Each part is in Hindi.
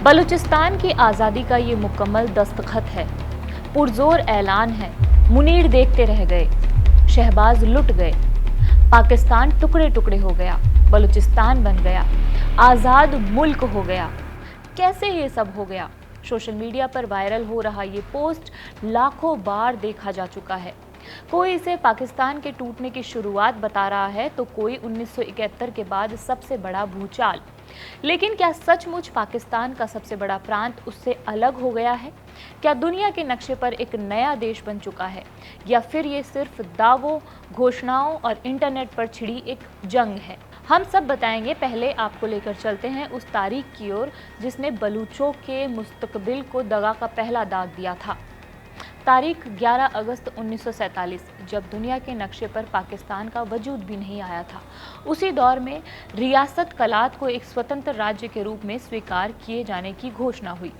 बलूचिस्तान की आज़ादी का ये मुकम्मल दस्तखत है, पुरजोर ऐलान है। मुनीर देखते रह गए, शहबाज लुट गए, पाकिस्तान टुकड़े टुकड़े हो गया, बलूचिस्तान बन गया, आज़ाद मुल्क हो गया। कैसे ये सब हो गया? सोशल मीडिया पर वायरल हो रहा ये पोस्ट लाखों बार देखा जा चुका है। कोई इसे पाकिस्तान के टूटने की शुरुआत बता रहा है तो कोई 1971 के बाद सबसे बड़ा भूचाल। लेकिन क्या सचमुच पाकिस्तान का सबसे बड़ा प्रांत उससे अलग हो गया है? क्या दुनिया के नक्शे पर एक नया देश बन चुका है, या फिर ये सिर्फ दावों, घोषणाओं और इंटरनेट पर छिड़ी एक जंग है? हम सब बताएंगे। पहले आपको लेकर चलते हैं उस तारीख की ओर जिसने बलूचों के मुस्तकबिल को दगा का पहला दाग दिया था। तारीख 11 अगस्त 1947, जब दुनिया के नक्शे पर पाकिस्तान का वजूद भी नहीं आया था। उसी दौर में रियासत कलात को एक स्वतंत्र राज्य के रूप में स्वीकार किए जाने की घोषणा हुई,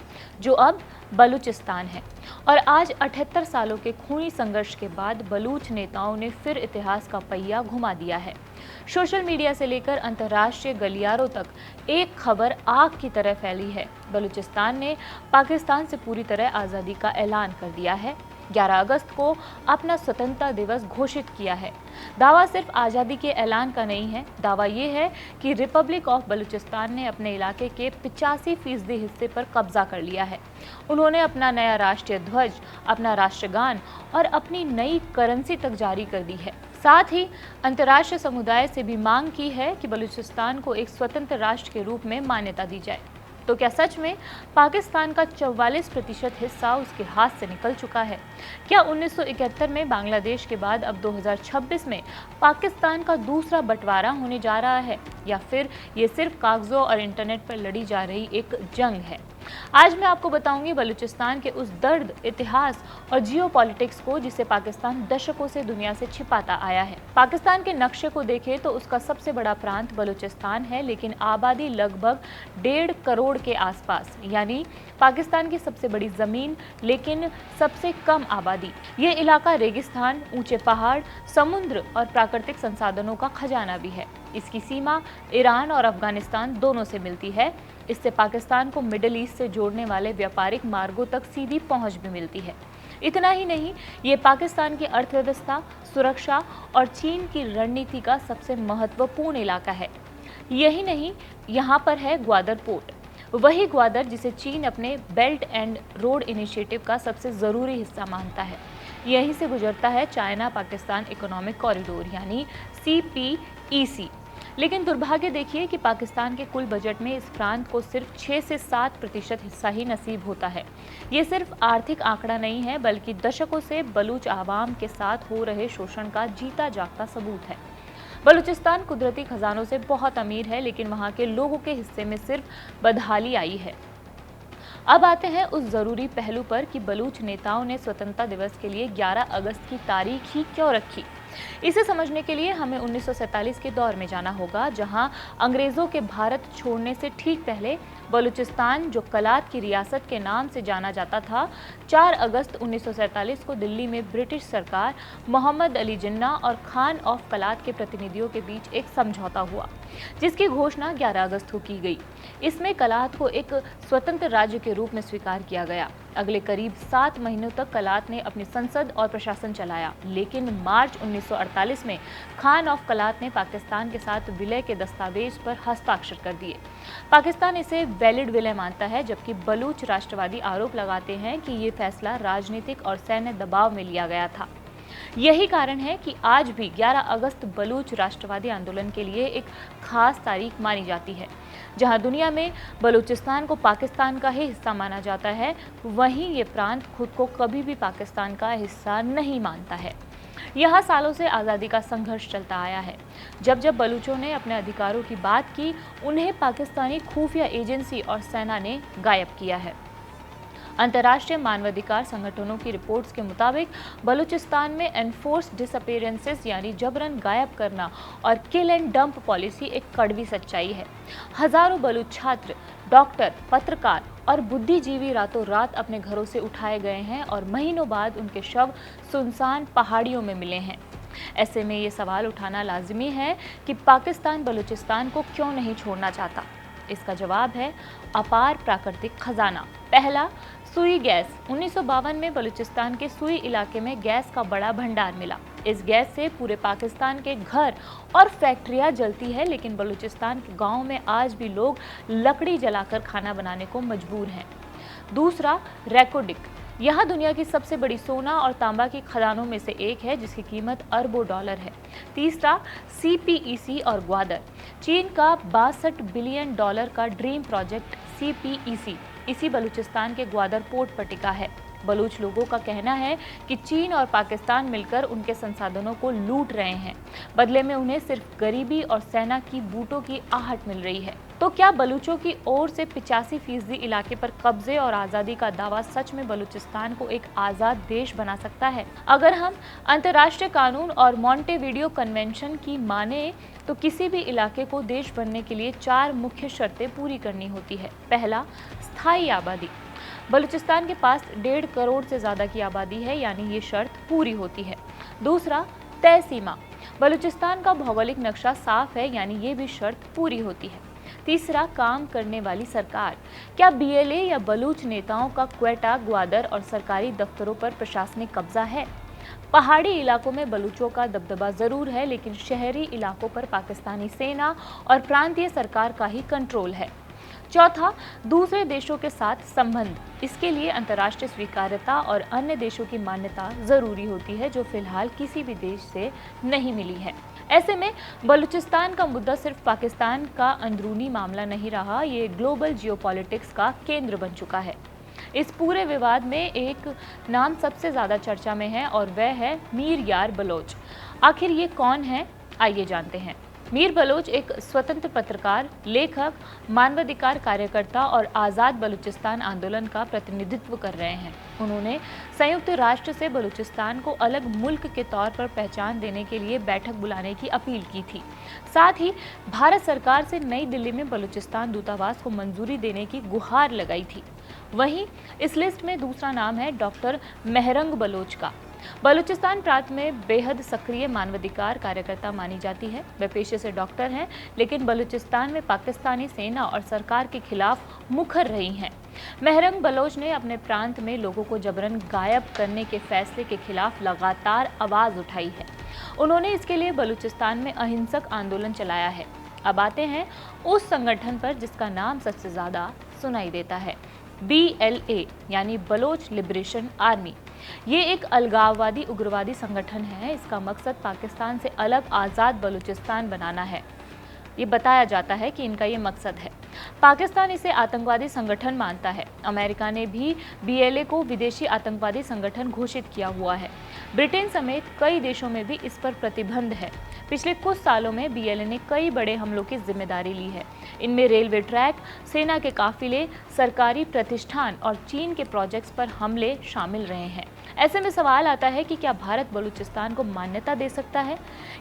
जो अब बलूचिस्तान है। और आज 78 सालों के खूनी संघर्ष के बाद बलूच नेताओं ने फिर इतिहास का पहिया घुमा दिया है। सोशल मीडिया से लेकर अंतर्राष्ट्रीय गलियारों तक एक खबर आग की तरह फैली है। बलूचिस्तान ने पाकिस्तान से पूरी तरह आज़ादी का ऐलान कर दिया है। 11 अगस्त को अपना स्वतंत्रता दिवस घोषित किया है। दावा सिर्फ आज़ादी के ऐलान का नहीं है, दावा ये है कि रिपब्लिक ऑफ बलूचिस्तान ने अपने इलाके के 85% हिस्से पर कब्जा कर लिया है। उन्होंने अपना नया राष्ट्रीय ध्वज, अपना राष्ट्रगान और अपनी नई करेंसी तक जारी कर दी है। साथ ही अंतर्राष्ट्रीय समुदाय से भी मांग की है कि बलूचिस्तान को एक स्वतंत्र राष्ट्र के रूप में मान्यता दी जाए। तो क्या सच में पाकिस्तान का 44% हिस्सा उसके हाथ से निकल चुका है? क्या 1971 में बांग्लादेश के बाद अब 2026 में पाकिस्तान का दूसरा बंटवारा होने जा रहा है, या फिर ये सिर्फ कागजों और इंटरनेट पर लड़ी जा रही एक जंग है? आज मैं आपको बताऊंगी बलूचिस्तान के उस दर्द, इतिहास और जियोपॉलिटिक्स को जिसे पाकिस्तान दशकों से दुनिया से छिपाता आया है। पाकिस्तान के नक्शे को देखें तो उसका सबसे बड़ा प्रांत बलूचिस्तान है, लेकिन आबादी लगभग 1.5 करोड़ के आसपास, यानी पाकिस्तान की सबसे बड़ी जमीन लेकिन सबसे कम आबादी। ये इलाका रेगिस्तान, ऊंचे पहाड़, समुद्र और प्राकृतिक संसाधनों का खजाना भी है। इसकी सीमा ईरान और अफगानिस्तान दोनों से मिलती है। इससे पाकिस्तान को मिडिल ईस्ट से जोड़ने वाले व्यापारिक मार्गों तक सीधी पहुंच भी मिलती है। इतना ही नहीं, ये पाकिस्तान की अर्थव्यवस्था, सुरक्षा और चीन की रणनीति का सबसे महत्वपूर्ण इलाका है। यही नहीं, यहाँ पर है ग्वादर पोर्ट, वही ग्वादर जिसे चीन अपने बेल्ट एंड रोड इनिशिएटिव का सबसे ज़रूरी हिस्सा मानता है। यहीं से गुजरता है चाइना पाकिस्तान इकोनॉमिक कॉरिडोर यानी CPEC। लेकिन दुर्भाग्य देखिए कि पाकिस्तान के कुल बजट में इस प्रांत को सिर्फ 6 से 7% हिस्सा ही नसीब होता है। ये सिर्फ आर्थिक आंकड़ा नहीं है, बल्कि दशकों से बलूच आवाम के साथ हो रहे शोषण का जीता जागता सबूत है। बलूचिस्तान कुदरती खजानों से बहुत अमीर है, लेकिन वहाँ के लोगों के हिस्से में सिर्फ बदहाली आई है। अब आते हैं उस ज़रूरी पहलू पर कि बलूच नेताओं ने स्वतंत्रता दिवस के लिए 11 अगस्त की तारीख ही क्यों रखी। इसे समझने के लिए हमें 1947 के दौर में जाना होगा, जहां अंग्रेज़ों के भारत छोड़ने से ठीक पहले बलूचिस्तान, जो कलात की रियासत के नाम से जाना जाता था, 4 अगस्त 1947 को दिल्ली में ब्रिटिश सरकार, मोहम्मद अली जिन्ना और खान ऑफ कलात के प्रतिनिधियों के बीच एक समझौता हुआ, जिसकी घोषणा 11 अगस्त को की गई। इसमें कलात को एक स्वतंत्र राज्य के रूप में स्वीकार किया गया। अगले करीब 7 महीनों तक कलात ने अपनी संसद और प्रशासन चलाया, लेकिन मार्च 1948 में खान ऑफ कलात ने पाकिस्तान के साथ विलय के दस्तावेज पर हस्ताक्षर कर दिए। पाकिस्तान इसे वैलिड विलय मानता है, जबकि बलूच राष्ट्रवादी आरोप लगाते हैं कि ये फैसला राजनीतिक और सैन्य दबाव में लिया गया था। यही कारण है कि आज भी 11 अगस्त बलूच राष्ट्रवादी आंदोलन के लिए एक खास तारीख मानी जाती है। जहां दुनिया में बलूचिस्तान को पाकिस्तान का ही हिस्सा माना जाता है, वहीं ये प्रांत खुद को कभी भी पाकिस्तान का हिस्सा नहीं मानता है। यहाँ सालों से आज़ादी का संघर्ष चलता आया है। जब जब बलूचों ने अपने अधिकारों की बात की, उन्हें पाकिस्तानी खुफिया एजेंसी और सेना ने गायब किया है। अंतर्राष्ट्रीय मानवाधिकार संगठनों की रिपोर्ट्स के मुताबिक बलूचिस्तान में एनफोर्स डिसअपीयरेंसेस यानी जबरन गायब करना और किल एंड डंप पॉलिसी एक कड़वी सच्चाई है। हजारों बलूच छात्र, डॉक्टर, पत्रकार और बुद्धिजीवी रातों रात अपने घरों से उठाए गए हैं और महीनों बाद उनके शव सुनसान पहाड़ियों में मिले हैं। ऐसे में ये सवाल उठाना लाजिमी है कि पाकिस्तान बलूचिस्तान को क्यों नहीं छोड़ना चाहता। इसका जवाब है अपार प्राकृतिक खजाना। पहला, सुई गैस। 1952 में बलूचिस्तान के सुई इलाके में गैस का बड़ा भंडार मिला। इस गैस से पूरे पाकिस्तान के घर और फैक्ट्रियां जलती है, लेकिन बलूचिस्तान के गांव में आज भी लोग लकड़ी जलाकर खाना बनाने को मजबूर हैं। दूसरा, रेकोडिक। यहाँ दुनिया की सबसे बड़ी सोना और तांबा की खदानों में से एक है, जिसकी कीमत अरबों डॉलर है। तीसरा, CPEC और ग्वादर। चीन का 62 बिलियन डॉलर का ड्रीम प्रोजेक्ट CPEC इसी बलूचिस्तान के ग्वादर पोर्ट पर टिका है। बलूच लोगों का कहना है कि चीन और पाकिस्तान मिलकर उनके संसाधनों को लूट रहे हैं। बदले में उन्हें सिर्फ गरीबी और सेना की बूटों की आहट मिल रही है। तो क्या बलूचों की ओर से 85% इलाके पर कब्जे और आज़ादी का दावा सच में बलूचिस्तान को एक आज़ाद देश बना सकता है? अगर हम अंतर्राष्ट्रीय कानून और मॉन्टेविडियो कन्वेंशन की माने तो किसी भी इलाके को देश बनने के लिए 4 मुख्य शर्तें पूरी करनी होती है। पहला, स्थायी आबादी। बलूचिस्तान के पास 1.5 करोड़ से ज़्यादा की आबादी है, यानी ये शर्त पूरी होती है। दूसरा, तय सीमा। बलूचिस्तान का भौगोलिक नक्शा साफ है, यानी ये भी शर्त पूरी होती है। तीसरा, काम करने वाली सरकार। क्या BLA या बलूच नेताओं का क्वेटा, ग्वादर और सरकारी दफ्तरों पर प्रशासनिक कब्जा है? पहाड़ी इलाकों में बलूचों का दबदबा जरूर है, लेकिन शहरी इलाकों पर पाकिस्तानी सेना और प्रांतीय सरकार का ही कंट्रोल है। चौथा, दूसरे देशों के साथ संबंध। इसके लिए अंतर्राष्ट्रीय स्वीकार्यता और अन्य देशों की मान्यता जरूरी होती है, जो फिलहाल किसी भी देश से नहीं मिली है। ऐसे में बलूचिस्तान का मुद्दा सिर्फ पाकिस्तान का अंदरूनी मामला नहीं रहा, ये ग्लोबल जियोपॉलिटिक्स का केंद्र बन चुका है। इस पूरे विवाद में एक नाम सबसे ज्यादा चर्चा में है और वह है मीर यार बलोच। आखिर ये कौन है, आइए जानते हैं। मीर बलोच एक स्वतंत्र पत्रकार, लेखक, मानवाधिकार कार्यकर्ता और आज़ाद बलूचिस्तान आंदोलन का प्रतिनिधित्व कर रहे हैं। उन्होंने संयुक्त राष्ट्र से बलूचिस्तान को अलग मुल्क के तौर पर पहचान देने के लिए बैठक बुलाने की अपील की थी। साथ ही भारत सरकार से नई दिल्ली में बलूचिस्तान दूतावास को मंजूरी देने की गुहार लगाई थी। वहीं इस लिस्ट में दूसरा नाम है डॉक्टर मेहरंग बलोच का। बलूचिस्तान प्रांत में बेहद सक्रिय मानवाधिकार कार्यकर्ता मानी जाती है। वे पेशे से डॉक्टर हैं, लेकिन बलूचिस्तान में पाकिस्तानी सेना और सरकार के खिलाफ मुखर रही हैं। मेहरंग बलोच ने अपने प्रांत में लोगों को जबरन गायब करने के फैसले के खिलाफ लगातार आवाज उठाई है। उन्होंने इसके लिए बलूचिस्तान में अहिंसक आंदोलन चलाया है। अब आते हैं उस संगठन पर जिसका नाम सबसे ज्यादा सुनाई देता है, BLA यानी बलोच लिबरेशन आर्मी। ये एक अलगाववादी उग्रवादी संगठन है। इसका मकसद पाकिस्तान से अलग आज़ाद बलूचिस्तान बनाना है। ये बताया जाता है कि इनका ये मकसद है। पाकिस्तान इसे आतंकवादी संगठन मानता है। अमेरिका ने भी BLA को विदेशी आतंकवादी संगठन घोषित किया हुआ है। ब्रिटेन समेत कई देशों में भी इस पर प्रतिबंध है। पिछले कुछ सालों में BLA ने कई बड़े हमलों की जिम्मेदारी ली है। इनमें रेलवे ट्रैक, सेना के काफिले, सरकारी प्रतिष्ठान और चीन के प्रोजेक्ट्स पर हमले शामिल रहे हैं। ऐसे में सवाल आता है कि क्या भारत बलूचिस्तान को मान्यता दे सकता है?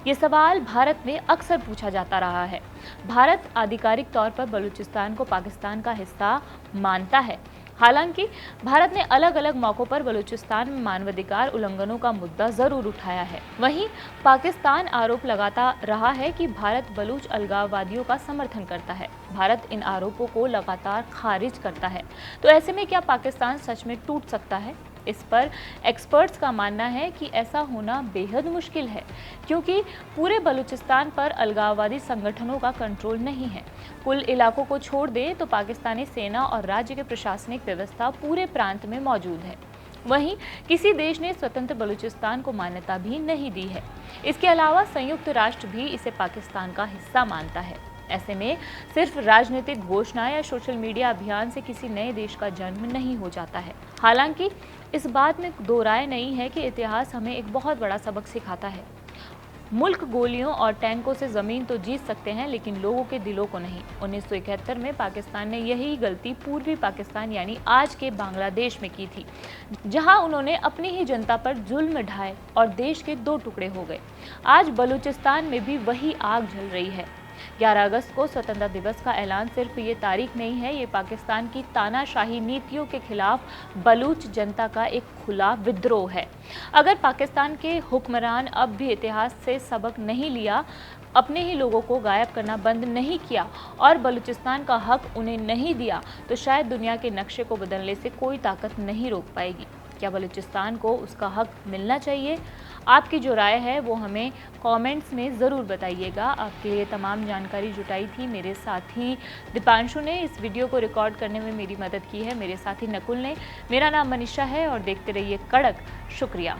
ये सवाल भारत में अक्सर पूछा जाता रहा है। भारत आधिकारिक तौर पर बलूचिस्तान को पाकिस्तान का हिस्सा मानता है। हालांकि भारत ने अलग अलग मौकों पर बलूचिस्तान में मानवाधिकार उल्लंघनों का मुद्दा जरूर उठाया है। वहीं पाकिस्तान आरोप लगाता रहा है कि भारत बलूच अलगाववादियों का समर्थन करता है। भारत इन आरोपों को लगातार खारिज करता है। तो ऐसे में क्या पाकिस्तान सच में टूट सकता है? इस पर एक्सपर्ट्स का मानना है कि ऐसा होना बेहद मुश्किल है, क्योंकि पूरे बलूचिस्तान पर अलगाववादी संगठनों का कंट्रोल नहीं है। कुल इलाकों को छोड़ दें तो पाकिस्तानी सेना और राज्य की प्रशासनिक व्यवस्था पूरे प्रांत में मौजूद है। वहीं किसी देश ने स्वतंत्र बलूचिस्तान को मान्यता भी नहीं दी है। इसके अलावा संयुक्त राष्ट्र भी इसे पाकिस्तान का हिस्सा मानता है। ऐसे में सिर्फ राजनीतिक घोषणा या सोशल मीडिया अभियान से किसी नए देश का जन्म नहीं हो जाता है। हालांकि इस बात में दो राय नहीं है कि इतिहास हमें एक बहुत बड़ा सबक सिखाता है। मुल्क गोलियों और टैंकों से जमीन तो जीत सकते हैं, लेकिन लोगों के दिलों को नहीं। 1971 में पाकिस्तान ने यही गलती पूर्वी पाकिस्तान यानी आज के बांग्लादेश में की थी, जहां उन्होंने अपनी ही जनता पर जुल्म ढाए और देश के दो टुकड़े हो गए। आज बलूचिस्तान में भी वही आग जल रही है। 11 अगस्त को स्वतंत्रता दिवस का ऐलान सिर्फ ये तारीख नहीं है, ये पाकिस्तान की तानाशाही नीतियों के खिलाफ बलूच जनता का एक खुला विद्रोह है। अगर पाकिस्तान के हुक्मरान अब भी इतिहास से सबक नहीं लिया अपने ही लोगों को गायब करना बंद नहीं किया और बलूचिस्तान का हक उन्हें नहीं दिया तो शायद दुनिया के नक्शे को बदलने से कोई ताकत नहीं रोक पाएगी। क्या बलूचिस्तान को उसका हक मिलना चाहिए? आपकी जो राय है वो हमें कमेंट्स में ज़रूर बताइएगा। आपके लिए तमाम जानकारी जुटाई थी मेरे साथी दीपांशु ने। इस वीडियो को रिकॉर्ड करने में मेरी मदद की है मेरे साथी नकुल ने। मेरा नाम मनीषा है और देखते रहिए कड़क। शुक्रिया।